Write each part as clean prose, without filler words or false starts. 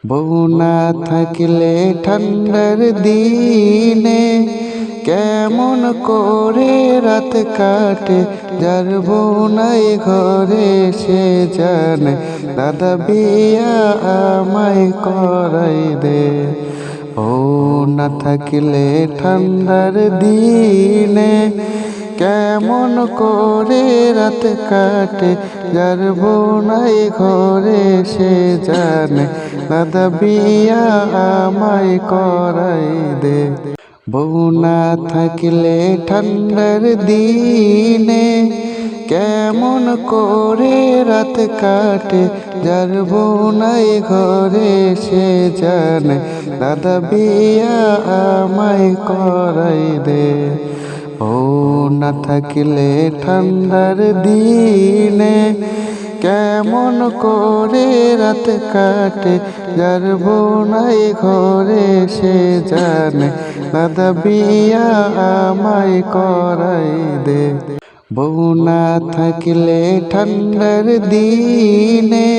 বউ না থাকলে ঠান্ডার দিনে কেমন করে রাত কাটে, যার বউ নাই ঘরে সে জানে। দাদা বিয়া আমায় করাই দে। বউ না থাকলে ঠান্ডার দিনে কেমন করে রাত কাটে, যার বউ নাই ঘরে সে জানে। দাদা বিয়া আমায় করাই দে। বউ না থাকলে ঠান্ডার দিনে কেমন করে রাত কাটে, যার বউ নাই ঘরে সে জানে। দাদা বিয়া আমায় করাই দে। বউ না থাকলে ঠান্ডার দিনে কেমন করে রাত কাটে, যার বউ নাই ঘরে সে জানে। দাদা বিয়া আমায় করাই দে। বউ না থাকলে ঠান্ডার দিনে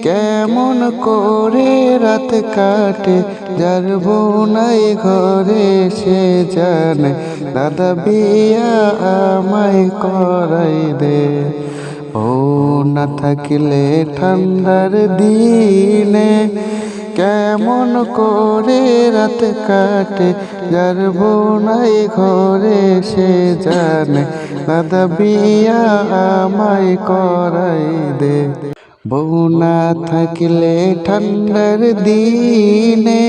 কেমন করে রাত কাটে, যার বউ নাই ঘরে সে জানে। দাদা বিয়া আমায় করাই দে। বউ না থাকলে ঠান্ডার দিনে কেমন করে রাত কাটে, যার বউ নাই ঘরে সে জানে। দাদা বিয়া আমায় করাই দে। বউ না থাকলে ঠান্ডার দিনে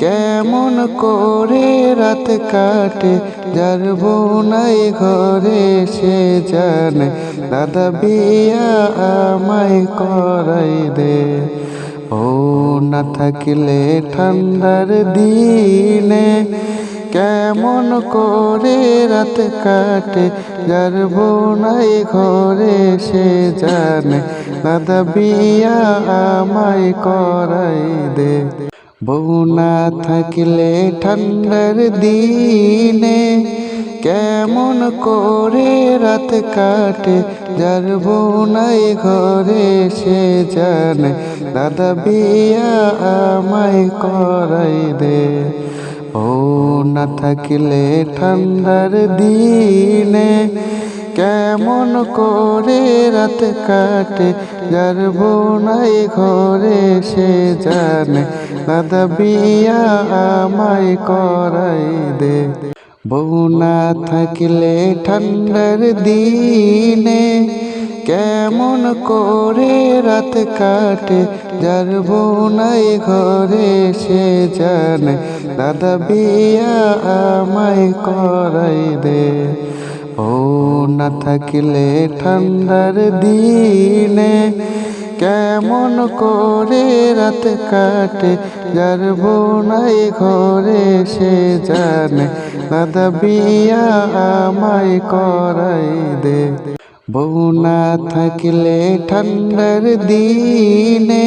কেমন করে রাত কাটে, যার বউ নাই ঘরে সে জানে। দাদা বিয়া আমায় করাই দে। বউ না থাকলে ঠান্ডার দিনে কেমন করে রাত কাটে, যার বউ নাই ঘরে সে জানে। দাদা বিয়া আমায় করাই দে। বউ না থাকলে ঠান্ডার দিনে কেমন করে রাত কাটে, যার বউ নাই ঘরে সে জানে। দাদা বিয়া আমায় করাই দে। বউ না থাকলে ঠান্ডার দিনে কেমন করে রাত কাটে, যার বউ নাই ঘরে সে জানে। দাদা বিয়া আমায় করাই দে। বউ না থাকলে ঠান্ডার দিনে কেমন করে রাত কাটে, যার বউ নাই ঘরে সে জানে। দাদা বিয়া আমায় করাই দে। বউ না থাকলে ঠান্ডার দিনে কেমন করে রাত কাটে, যার বউ নাই ঘরে সে জানে। দাদা বিয়া আমায় করাই দে। বউ না থাকলে ঠান্ডার দিনে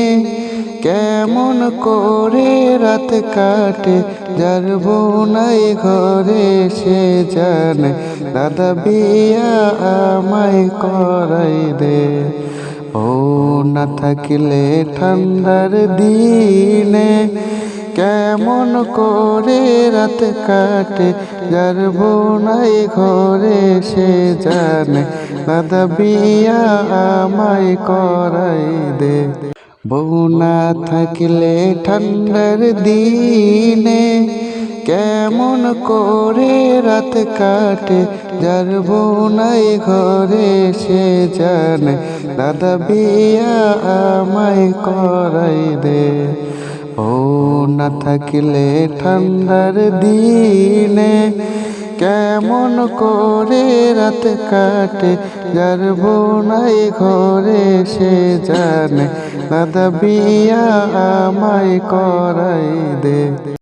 কেমন করে রাত কাটে, যার বউ নাই ঘরে সে জানে। দাদা বিয়া আমায় করাই দে। বউ না থাকলে ঠান্ডার দিনে কেমন করে রাত কাটে, যার বউ নাই ঘরে সে জানে। দাদা বিয়া আমায় করাই দে। বউ না থাকলে ঠান্ডার দিনে কেমন করে রাত কাটে, যার বউ নাই ঘরে সে জানে। দাদা বিয়া আমায় করাই দে। বউ না থাকলে ঠান্ডার দিনে কেমন করে রাত কাটে, যার বউ নাই ঘরে সে জানে। দাদা বিয়া আমায় করাই দে।